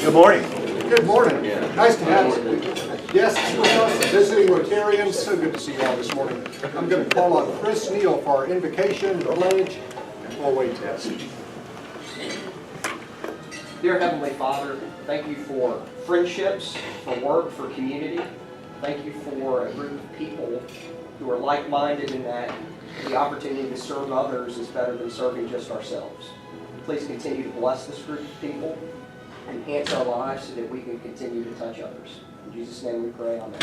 Good morning. Good morning. Nice to have guests with us, visiting Rotarians. So good to see you all this morning. I'm going to call on Chris Neal for our invocation, pledge, and full-weight test. Dear Heavenly Father, thank you for friendships, for work, for community. Thank you for a group of people who are like-minded in that the opportunity to serve others is better than serving just ourselves. Please continue to bless this group of people, enhance our lives so that we can continue to touch others. In Jesus' name we pray, amen.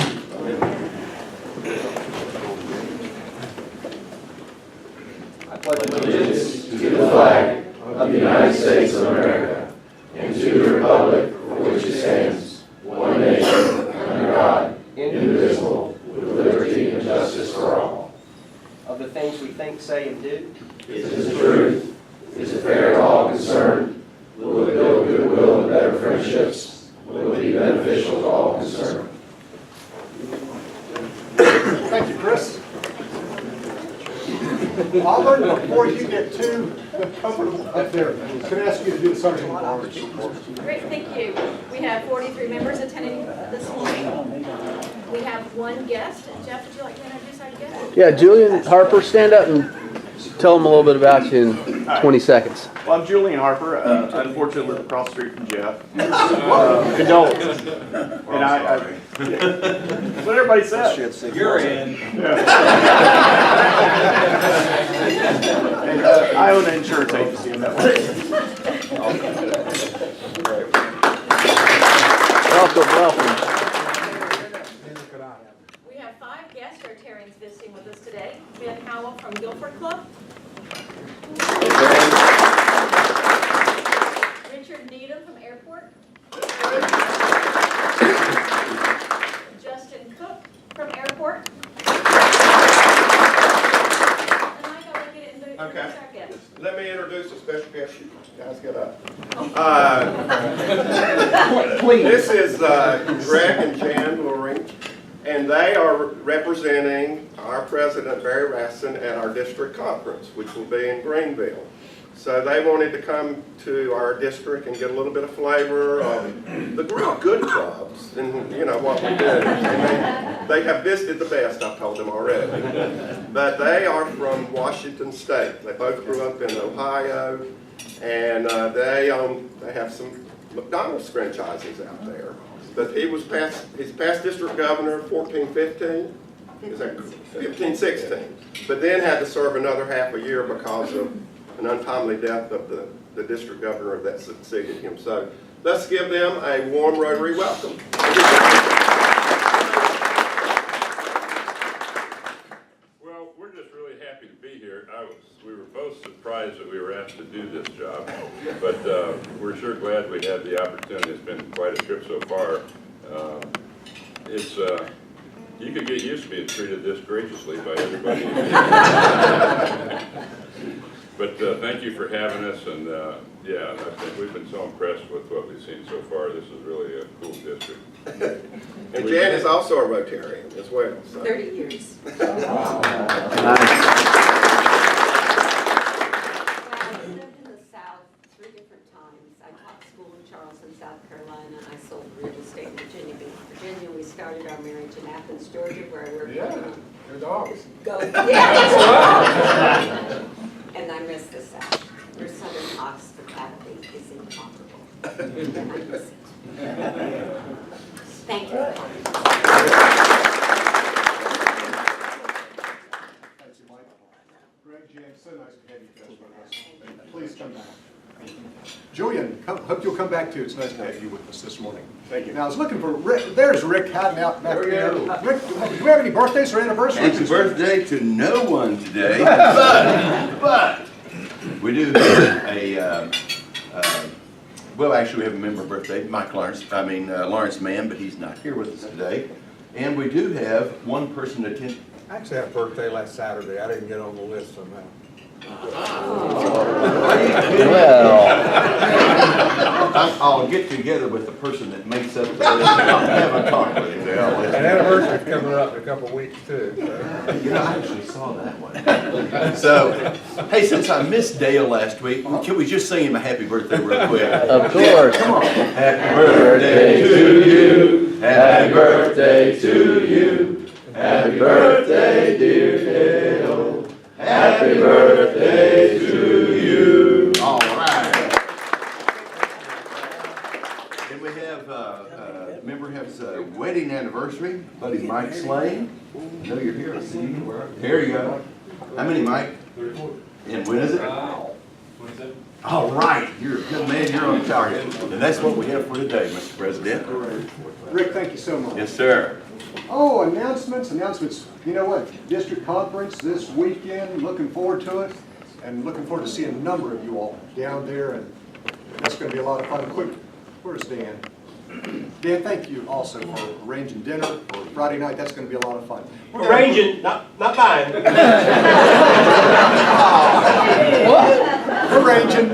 I pledge allegiance to the flag of the United States of America and to the republic for which it stands, one nation, under God, indivisible, with liberty and justice for all. Of the things we think, say, and do, Is it the truth? Is it fair to all concerned? Will it build goodwill and better friendships? Will it be beneficial to all concerned? Thank you, Chris. Auburn, before you get too comfortable up there, can I ask you to do the Sergeant at Arms? Great, thank you. We have 43 members attending this morning. We have one guest. Jeff, would you like to introduce our guest? Yeah, Julian Harper, stand up and tell them a little bit about you in 20 seconds. Well, I'm Julian Harper. Unfortunately, live across the street from Jeff. Condolences. And that's what everybody says. You're in. And I own an insurance agency in that way. Welcome. We have 5 guest Rotarians visiting with us today. Ben Howell from Guilford Club. Richard Needham from Airport. Justin Cook from Airport. And Mike, I'll let you introduce our guest. Let me introduce a special guest. You guys get up. This is Greg and Jan Luring, and they are representing our president, Barry Rasson, at our district conference, which will be in Greenville. So they wanted to come to our district and get a little bit of flavor of the real good clubs and, you know, what we do. And they have visited the best, I've told them already. But they are from Washington State. They both grew up in Ohio, and they have some McDonald's franchises out there. But he's past district governor 14-15. Is that 15-16? But then had to serve another half a year because of an untimely death of the district governor that succeeded him. So let's give them a warm Rotary welcome. Well, we're just really happy to be here. We were both surprised that we were asked to do this job, but we're sure glad we had the opportunity. It's been quite a trip so far. You could get used to being treated this graciously by everybody. But thank you for having us, and yeah, I think we've been so impressed with what we've seen so far. This is really a cool district. And Jan is also a Rotarian as well. So. 30 years. Wow. I lived in the South 3 different times. I taught school in Charleston, South Carolina. I sold real estate in Virginia Beach, Virginia. We started our marriage in Athens, Georgia, where I worked. Yeah, your dogs. Go. Yeah. And I miss the South. Your Southern hospitality is incomparable. And I miss it. Thank you. Thank you, Mike. Greg, Jan, so nice to have you guys with us. Please come back. Julian, hope you'll come back too. It's nice to have you with us this morning. Thank you. Now I was looking for Rick. There's Rick hiding out back there. Rick, do we have any birthdays or anniversaries? Happy birthday to no one today, but we do have well, actually we have a member birthday, Mike Lawrence, Lawrence Mann, but he's not here with us today. And we do have one person attend. I actually had a birthday last Saturday. I didn't get on the list somehow. Well, I'm I'll get together with the person that makes up the list and I'll have a talk with him. I'll let An you know. anniversary's coming up in a couple of weeks too. So. You know, I actually saw that one. So, hey, since I missed Dale last week, can we just sing him a happy birthday real quick? Of course. Come on. Happy birthday to you. Happy birthday to you. Happy birthday, dear Dale. Happy birthday to you. All right. And we have, a member has a wedding anniversary, buddy Mike Slane. I know you're here, I see you. Here you go. How many, Mike? 34. And when is it? 27. All right, you're a good man, you're on target. And that's what we have for today, Mr. President. Rick, thank you so much. Yes, sir. Oh, announcements. You know what? District conference this weekend, looking forward to it. And looking forward to seeing a number of you all down there. And that's going to be a lot of fun. Quick, where's Dan? Dan, thank you also for arranging dinner for Friday night. That's going to be a lot of fun. Arranging, not buying. Arranging,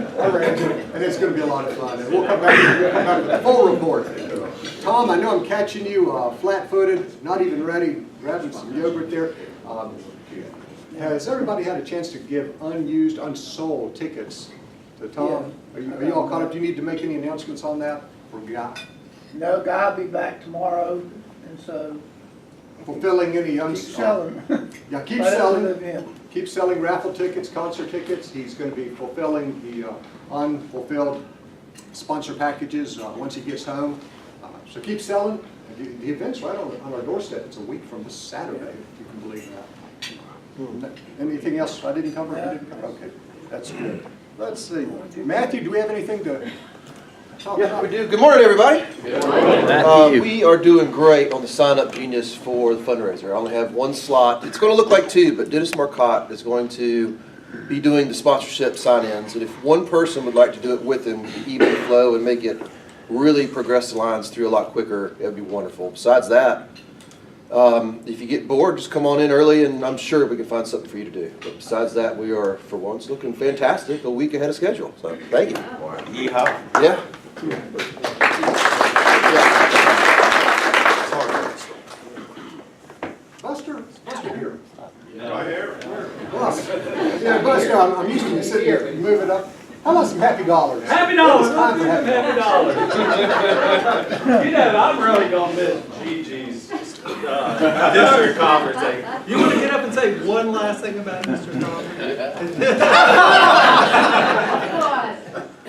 and it's going to be a lot of fun. And we'll come back with a full report. Tom, I know I'm catching you flat-footed, not even ready, grabbing some yogurt there. Has everybody had a chance to give unused, unsold tickets to Tom? Yeah. Are you all caught up? Do you need to make any announcements on that? Or Guy? No, Guy will be back tomorrow, and so Fulfilling any keep selling. Yeah, keep Right up to selling. the event. Keep selling raffle tickets, concert tickets. He's going to be fulfilling the unfulfilled sponsor packages once he gets home. So keep selling. The event's right on our doorstep. It's a week from this Saturday, if you can believe that. Anything else I didn't cover? Okay, that's good. Let's see. Matthew, do we have anything to talk Yeah, about? we do. Good morning, everybody. Matthew. We are doing great on the sign-up genius for the fundraiser. I only have one slot. It's going to look like two, but Dennis Marcotte is going to be doing the sponsorship sign-ins. And if one person would like to do it with him, the even flow and make it really progress the lines through a lot quicker, it would be wonderful. Besides that, if you get bored, just come on in early and I'm sure we can find something for you to do. But besides that, we are, for once, looking fantastic, a week ahead of schedule. So, thank you. Yeehaw. Yeah. Buster here. Right here. Yeah, Buster, I'm used to you sitting here. You move it up. How about some happy dollars? Happy dollars. It's time for happy dollars. You know, I'm really gonna miss Gigi's district conference thing. You wanna get up and say one last thing about district conference?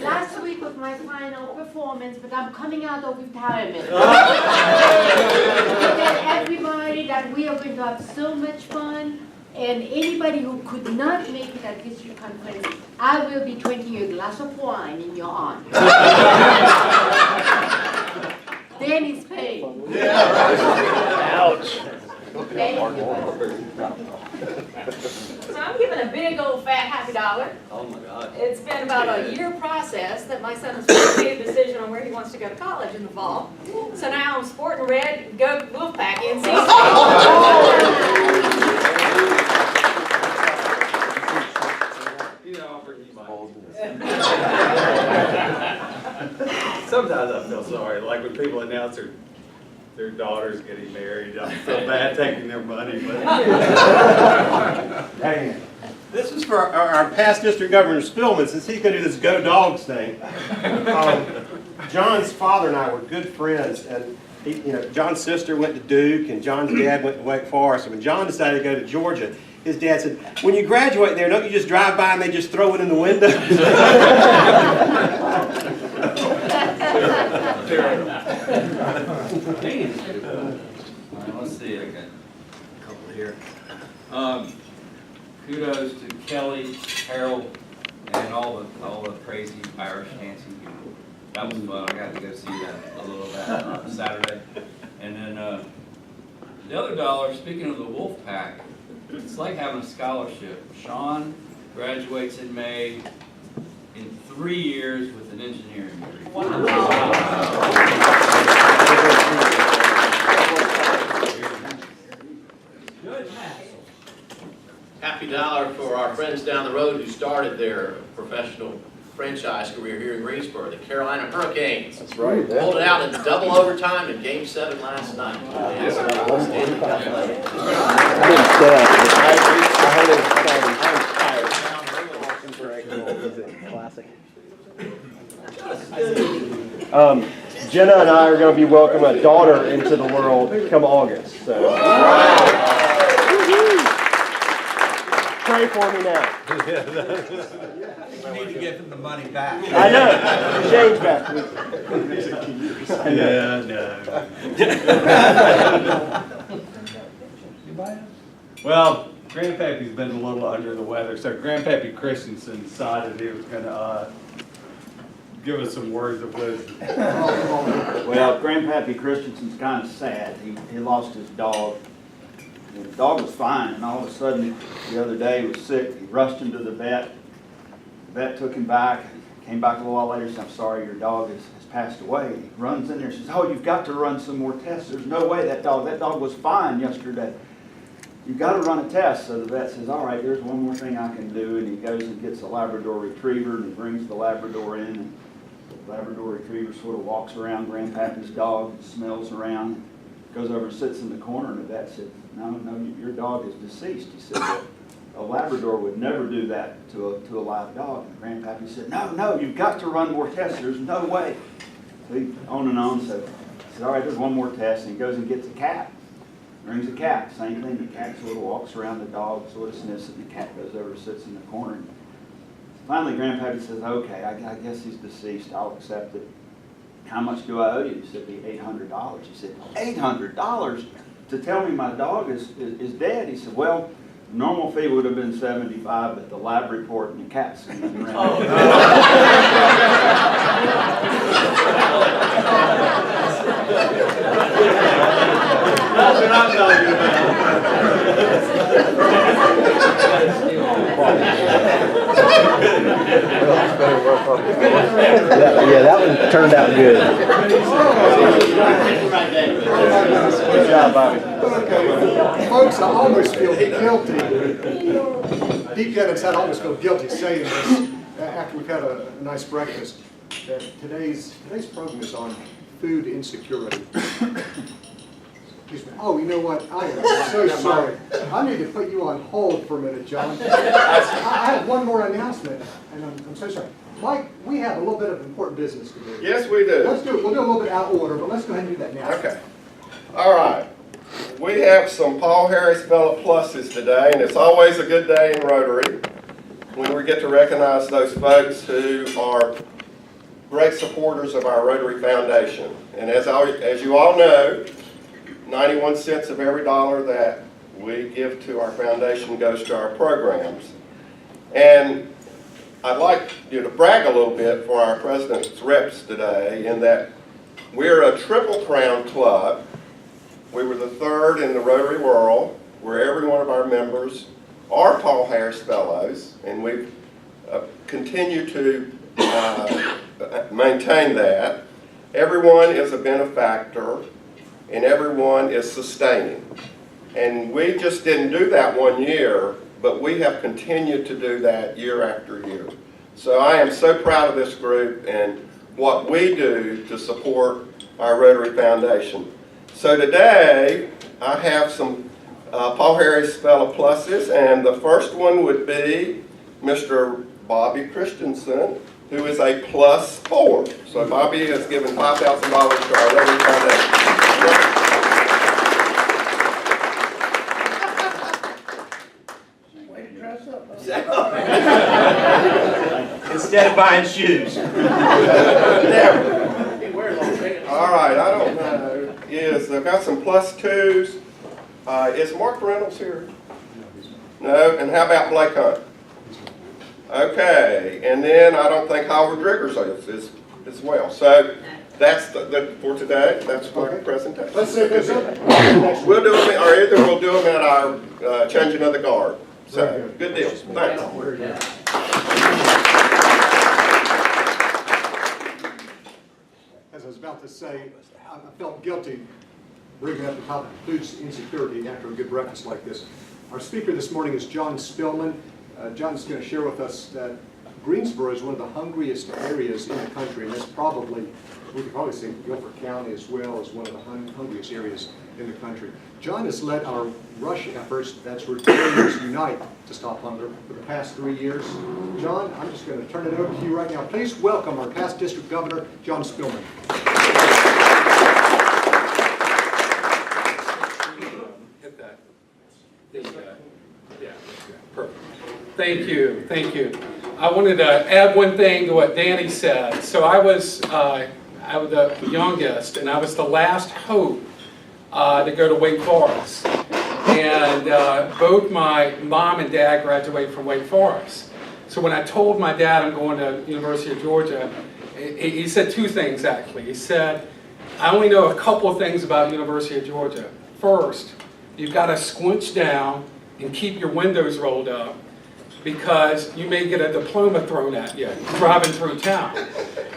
Last week was my final performance, but I'm coming out of retirement. Tell everybody that we are going to have so much fun, and anybody who could not make it at district conference, I will be drinking a glass of wine in your honor. Then it's paid. Ouch. Thank you. So I'm giving a big old fat happy dollar. Oh my God. It's been about a year process that my son has made a decision on where he wants to go to college in the fall. So now I'm sporting red, go Wolfpack NC Sometimes I feel sorry, like when people announce their daughter's getting married, I feel bad taking their money, but. Hey, This is for our past district governor Spillman, since he's gonna do this Go Dogs thing. John's father and I were good friends, and John's sister went to Duke, and John's dad went to Wake Forest. And when John decided to go to Georgia, his dad said, "When you graduate there, don't you just drive by and they just throw it in the window?" Let's see, I got a couple here. Kudos to Kelly, Harold, and all the crazy Irish dancing people. That was fun. I got to go see that a little bit on Saturday. And then the other dollar, speaking of the Wolf Pack, it's like having a scholarship. Sean graduates in May in 3 years with an engineering degree. Wow. Good. Happy dollar for our friends down the road who started their professional franchise career here in Greensboro, the Carolina Hurricanes. That's right. Pulled it out in double overtime in Game 7 last night. I didn't stay out. I heard it classic. Jenna and I are going to be welcoming a daughter into the world come August. So pray for me now. You need to give him the money back. I know. Change back. Well, Grandpappy's been a little under the weather, so Grandpappy Christensen decided he was gonna, give us some words of wisdom. Well, Grandpappy Christensen's kind of sad. He lost his dog. And the dog was fine, and all of a sudden, the other day, he was sick. He rushed into the vet. The vet took him back. Came back a little while later and said, "I'm sorry, your dog has passed away." He runs in there and says, "Oh, you've got to run some more tests. There's no way that dog was fine yesterday. You've got to run a test." So the vet says, "All right, there's one more thing I can do." And he goes and gets a Labrador Retriever, and he brings the Labrador in. And the Labrador Retriever sort of walks around Grandpappy's dog and smells around, goes over and sits in the corner, and the vet said, no, your dog is deceased." He said, "Well, a Labrador would never do that to a live dog." And Grandpappy said, no, you've got to run more tests. There's no way." So he on and on. So he said, "All right, there's one more test." And he goes and gets a cat. Brings a cat. Same thing. The cat sort of walks around the dog, sort of sniffs it, and the cat goes over and sits in the corner. And finally, Grandpappy says, "Okay, I guess he's deceased. I'll accept it. How much do I owe you?" He said, "Be $800. He said, $800 to tell me my dog is dead?" He said, "Well, the normal fee would have been $75, but the lab report and the cat's going to be around." That's what I'm talking about. Yeah, that one turned out good. Good job, Bobby. Folks, I almost feel guilty. Deep down inside, I almost feel guilty saying this after we've had a nice breakfast. That today's program is on food insecurity. Oh, you know what? I am so sorry. I need to put you on hold for a minute, John. I have one more announcement, and I'm so sorry. Mike, we have a little bit of important business to do. Yes, we do. Let's do it. We'll do a little bit out of order, but let's go ahead and do that now. Okay. All right. We have some Paul Harris Fellow Pluses today, and it's always a good day in Rotary when we get to recognize those folks who are great supporters of our Rotary Foundation. And as you all know, 91 cents of every dollar that we give to our foundation goes to our programs. And I'd like you to brag a little bit for our president's reps today in that we're a Triple Crown club. We were the third in the Rotary world where every one of our members are Paul Harris Fellows, and we've continued to maintain that. Everyone is a benefactor, and everyone is sustaining. And we just didn't do that one year, but we have continued to do that year after year. So I am so proud of this group and what we do to support our Rotary Foundation. So today, I have some Paul Harris Fellow Pluses, and the first one would be Mr. Bobby Christensen, who is a +4. So Bobby has given $5,000 to our Rotary Foundation. Way to dress up. Instead of buying shoes. All right, I don't know. Yes, I've got some +2s. Is Mark Reynolds here? No, and how about Blake Hunt? Okay, and then I don't think Howard Driggers is as well. So that's for today. That's for the presentation. Let's see this up. We'll do them, or either we'll do them at our changing of the guard. So good deal. Thanks. As I was about to say, I felt guilty bringing up the topic of food insecurity after a good breakfast like this. Our speaker this morning is Jon Spillman. John's going to share with us that Greensboro is one of the hungriest areas in the country, and that's probably, we could probably say Guilford County as well as one of the hungriest areas in the country. John has led our rush efforts, that's Rotarians Unite to Stop Hunger, for the past 3 years. John, I'm just going to turn it over to you right now. Please welcome our past district governor, Jon Spillman. Hit that. Yeah, perfect. Thank you, thank you. I wanted to add one thing to what Danny said. So I was the youngest, and I was the last hope to go to Wake Forest. And both my mom and dad graduated from Wake Forest. So when I told my dad I'm going to University of Georgia, he said two things actually. He said, I only know a couple of things about University of Georgia. First, you've got to squinch down and keep your windows rolled up, because you may get a diploma thrown at you driving through town.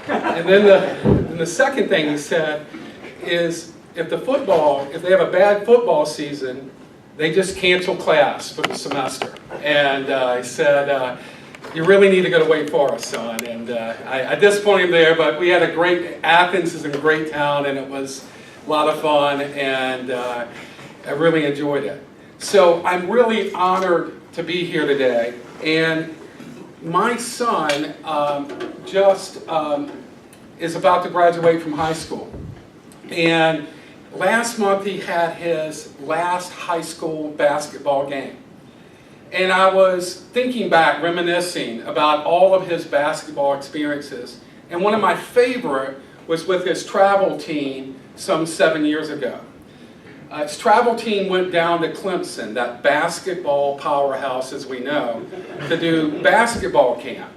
And then the second thing he said is, if they have a bad football season, they just cancel class for the semester. And he said, you really need to go to Wake Forest, son. And I disappointed him there, but we had Athens is a great town, and it was a lot of fun, and I really enjoyed it. So I'm really honored to be here today. And my son is about to graduate from high school. And last month he had his last high school basketball game. And I was thinking back, reminiscing about all of his basketball experiences. And one of my favorite was with his travel team some 7 years ago. His travel team went down to Clemson, that basketball powerhouse as we know, to do basketball camp.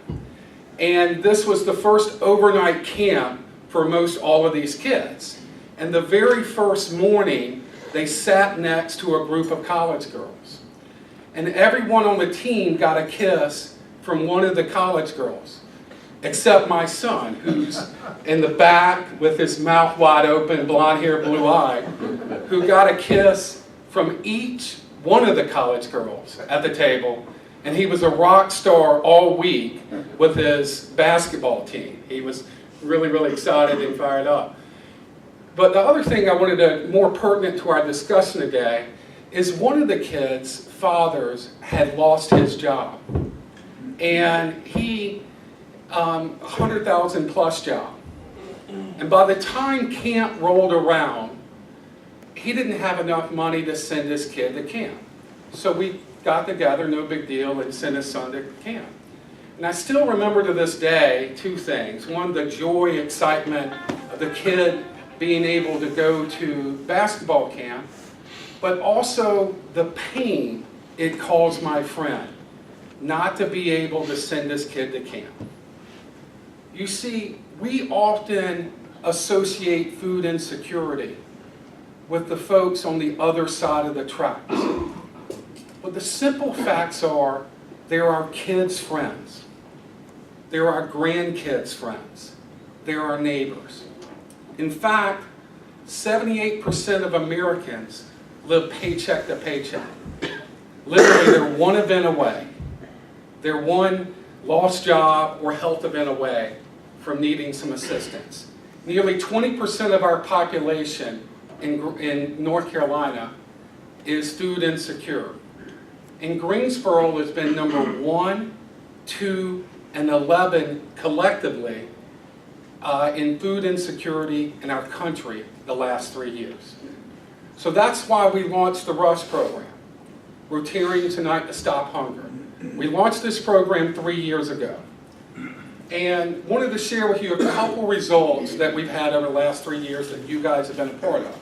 And this was the first overnight camp for most all of these kids. And the very first morning, they sat next to a group of college girls. And everyone on the team got a kiss from one of the college girls, except my son, who's in the back with his mouth wide open, blonde hair, blue eye, who got a kiss from each one of the college girls at the table. And he was a rock star all week with his basketball team. He was really, really excited and fired up. But the other thing I wanted to, more pertinent to our discussion today, is one of the kids' fathers had lost his job. And he, 100,000 plus job. And by the time camp rolled around, he didn't have enough money to send his kid to camp. So we got together, no big deal, and sent his son to camp. And I still remember to this day two things. One, the joy, excitement of the kid being able to go to basketball camp, but also the pain it caused my friend not to be able to send his kid to camp. You see, we often associate food insecurity with the folks on the other side of the tracks. But the simple facts are, they're our kids' friends. They're our grandkids' friends. They're our neighbors. In fact, 78% of Americans live paycheck to paycheck. Literally, they're one event away. They're one lost job or health event away from needing some assistance. Nearly 20% of our population in North Carolina is food insecure. And Greensboro has been number 1, 2, and 11 collectively in food insecurity in our country the last 3 years. So that's why we launched the RUSH program, Rotarians Unite to Stop Hunger. We launched this program 3 years ago. And wanted to share with you a couple results that we've had over the last 3 years that you guys have been a part of.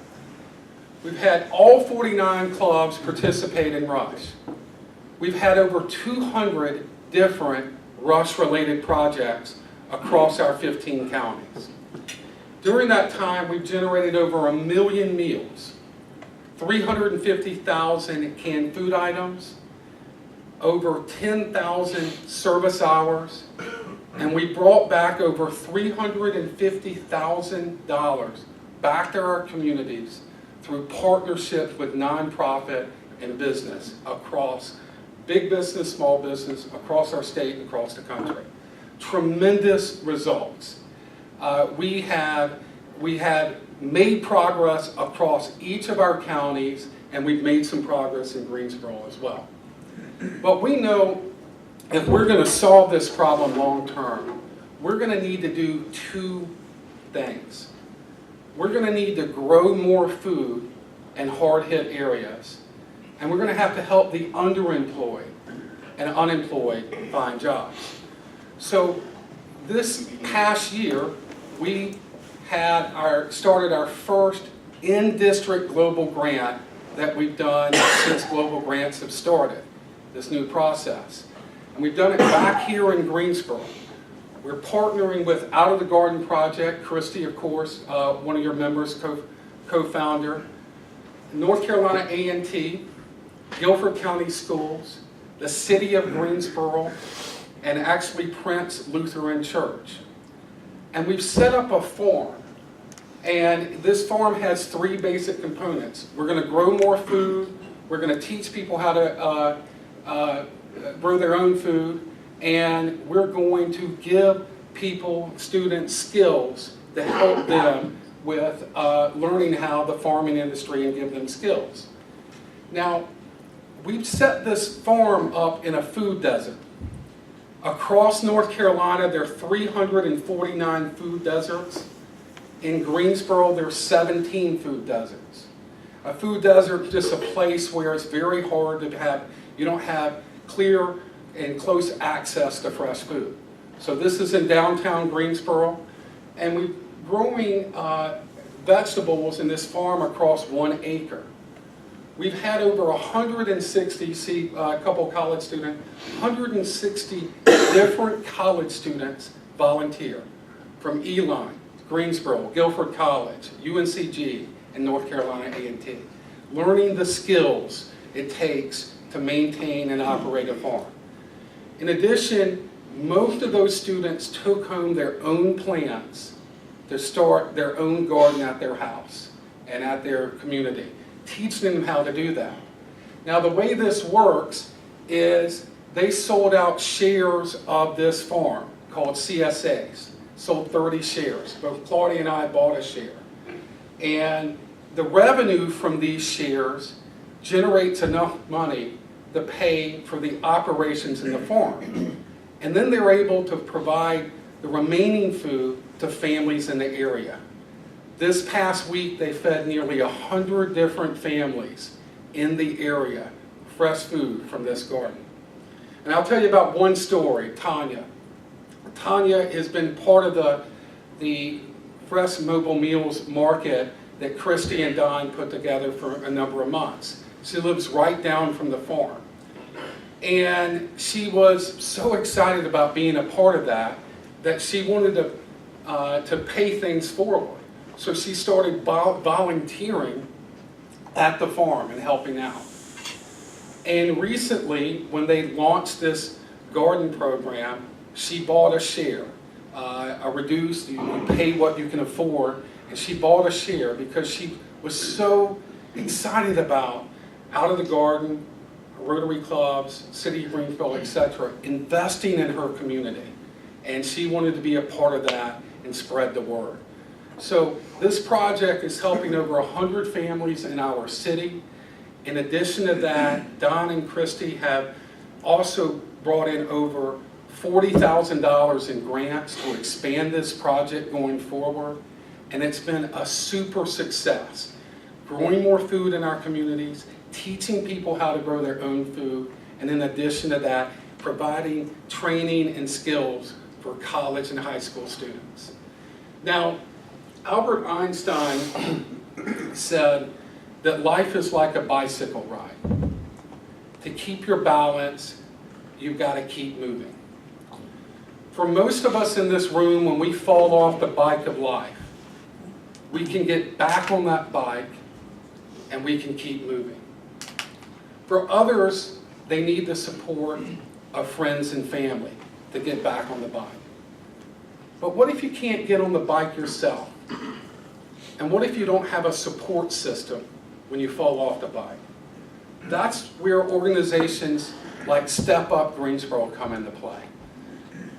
We've had all 49 clubs participate in RUSH. We've had over 200 different RUSH-related projects across our 15 counties. During that time, we've generated over 1 million meals, 350,000 canned food items, over 10,000 service hours, and we brought back over $350,000 back to our communities through partnerships with nonprofit and business across big business, small business, across our state and across the country. tremendous results. We have made progress across each of our counties, and we've made some progress in Greensboro as well. But we know if we're going to solve this problem long term, we're going to need to do two things. We're going to need to grow more food in hard-hit areas, and we're going to have to help the underemployed and unemployed find jobs. So this past year, we started our first in-district global grant that we've done since global grants have started, this new process. And we've done it back here in Greensboro. We're partnering with Out of the Garden Project, Christy, of course, one of your members, co-founder, North Carolina A&T, Guilford County Schools, the City of Greensboro, and actually Prince Lutheran Church. And we've set up a farm. And this farm has three basic components. We're going to grow more food. We're going to teach people how to grow their own food. And we're going to give people, students, skills to help them with learning how the farming industry and give them skills. Now, we've set this farm up in a food desert. Across North Carolina, there are 349 food deserts. In Greensboro, there are 17 food deserts. A food desert is just a place where it's very hard to have, you don't have clear and close access to fresh food. So this is in downtown Greensboro, and we're growing vegetables in this farm across 1 acre. We've had over 160, see a couple college students, 160 different college students volunteer from Elon, Greensboro, Guilford College, UNCG, and North Carolina A&T, learning the skills it takes to maintain and operate a farm. In addition, most of those students took home their own plants to start their own garden at their house and at their community, teaching them how to do that. Now, the way this works is they sold out shares of this farm called CSAs, sold 30 shares. Both Claudia and I bought a share. And the revenue from these shares generates enough money to pay for the operations in the farm. And then they're able to provide the remaining food to families in the area. This past week, they fed nearly 100 different families in the area fresh food from this garden. And I'll tell you about one story, Tanya. Tanya has been part of the Fresh Mobile Meals market that Christy and Don put together for a number of months. She lives right down from the farm. And she was so excited about being a part of that she wanted to pay things forward. So she started volunteering at the farm and helping out. And recently, when they launched this garden program, she bought a share, a reduced, you pay what you can afford, and she bought a share because she was so excited about Out of the Garden, Rotary clubs, City of Greensboro, etc., investing in her community. And she wanted to be a part of that and spread the word. So this project is helping over 100 families in our city. In addition to that, Don and Christy have also brought in over $40,000 in grants to expand this project going forward. And it's been a super success. Growing more food in our communities, teaching people how to grow their own food, and in addition to that, providing training and skills for college and high school students. Now, Albert Einstein said that life is like a bicycle ride. To keep your balance, you've got to keep moving. For most of us in this room, when we fall off the bike of life, we can get back on that bike and we can keep moving. For others, they need the support of friends and family to get back on the bike. But what if you can't get on the bike yourself? And what if you don't have a support system when you fall off the bike? That's where organizations like Step Up Greensboro come into play.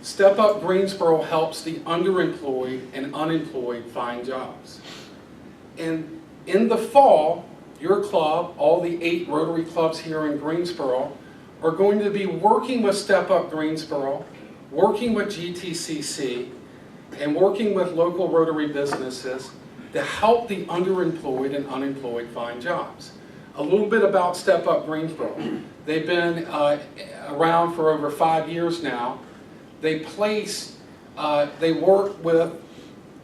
Step Up Greensboro helps the underemployed and unemployed find jobs. And in the fall, your club, all the 8 Rotary clubs here in Greensboro, are going to be working with Step Up Greensboro, working with GTCC, and working with local Rotary businesses to help the underemployed and unemployed find jobs. A little bit about Step Up Greensboro. They've been around for over 5 years now. They work with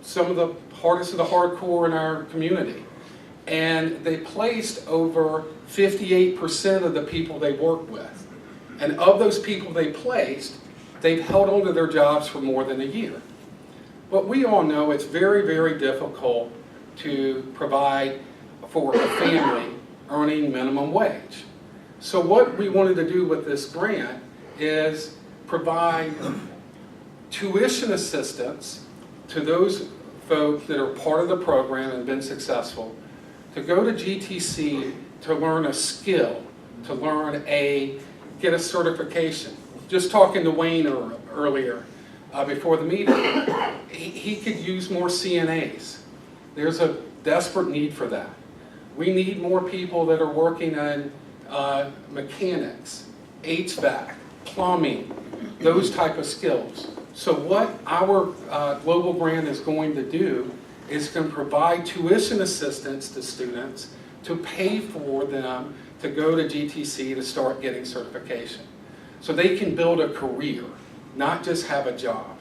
some of the hardest of the hardcore in our community. And they placed over 58% of the people they work with. And of those people they placed, they've held on to their jobs for more than a year. But we all know it's very, very difficult to provide for a family earning minimum wage. So what we wanted to do with this grant is provide tuition assistance to those folks that are part of the program and been successful to go to GTC to learn a skill, to get a certification. Just talking to Wayne earlier before the meeting, he could use more CNAs. There's a desperate need for that. We need more people that are working on mechanics, HVAC, plumbing, those type of skills. So what our global grant is going to do is going to provide tuition assistance to students to pay for them to go to GTC to start getting certification. So they can build a career, not just have a job.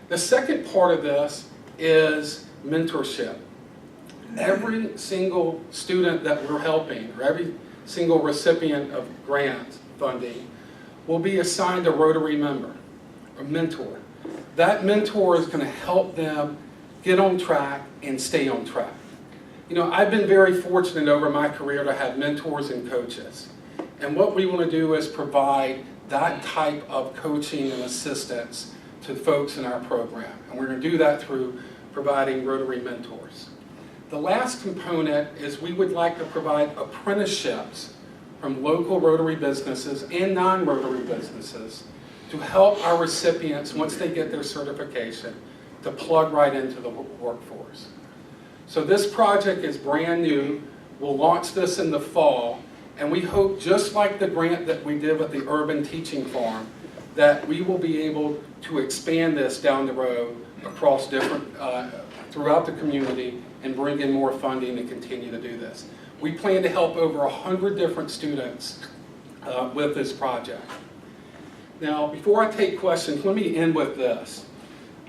The second part of this is mentorship. Every single student that we're helping, or every single recipient of grant funding, will be assigned a Rotary member, a mentor. That mentor is going to help them get on track and stay on track. You know, I've been very fortunate over my career to have mentors and coaches. And what we want to do is provide that type of coaching and assistance to folks in our program. And we're going to do that through providing Rotary mentors. The last component is we would like to provide apprenticeships from local Rotary businesses and non-Rotary businesses to help our recipients, once they get their certification, to plug right into the workforce. So this project is brand new. We'll launch this in the fall, and we hope, just like the grant that we did with the Urban Teaching Farm, that we will be able to expand this down the road across different, throughout the community and bring in more funding to continue to do this. We plan to help over 100 different students with this project. Now, before I take questions, let me end with this.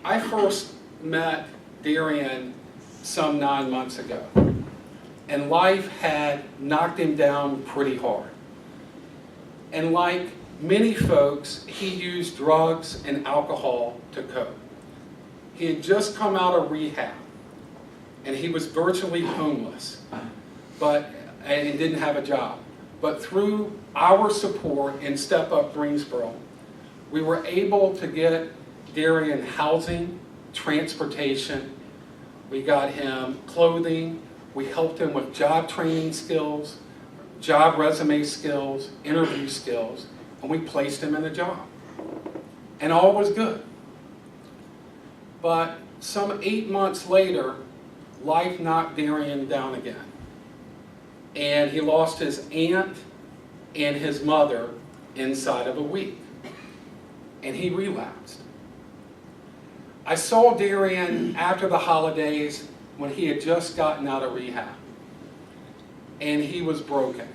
I first met Darian some 9 months ago, and life had knocked him down pretty hard. And like many folks, he used drugs and alcohol to cope. He had just come out of rehab, and he was virtually homeless, and didn't have a job. But through our support in Step Up Greensboro, we were able to get Darian housing, transportation, we got him clothing, we helped him with job training skills, job resume skills, interview skills, and we placed him in a job. And all was good. But some 8 months later, life knocked Darian down again. And he lost his aunt and his mother inside of a week. And he relapsed. I saw Darian after the holidays when he had just gotten out of rehab. And he was broken.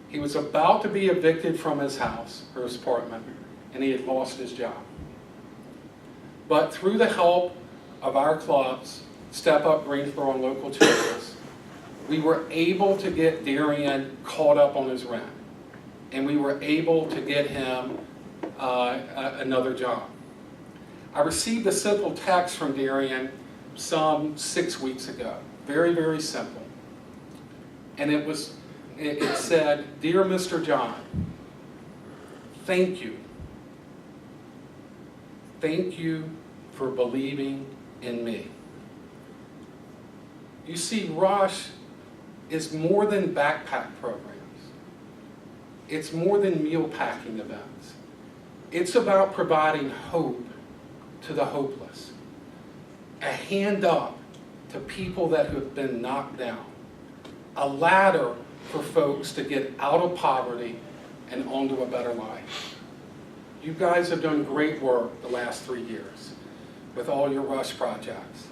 He was about to be evicted from his house, or his apartment, and he had lost his job. But through the help of our clubs, Step Up Greensboro and local churches, we were able to get Darian caught up on his rent. And we were able to get him another job. I received a simple text from Darian some 6 weeks ago. Very, very simple. And it said, "Dear Mr. John, thank you. Thank you for believing in me." You see, Rush is more than backpack programs. It's more than meal packing events. It's about providing hope to the hopeless. A hand up to people that have been knocked down. A ladder for folks to get out of poverty and onto a better life. You guys have done great work the last 3 years with all your rush projects.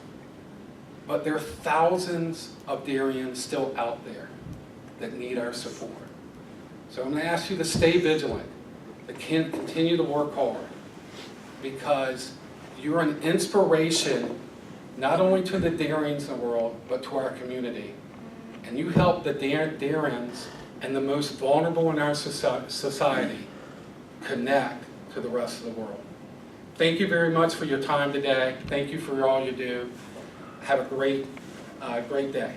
But there are thousands of Darians still out there that need our support. So I'm going to ask you to stay vigilant, to continue to work hard, because you're an inspiration not only to the Darians in the world, but to our community. And you help the Darians and the most vulnerable in our society connect to the rest of the world. Thank you very much for your time today. Thank you for all you do. Have a great day.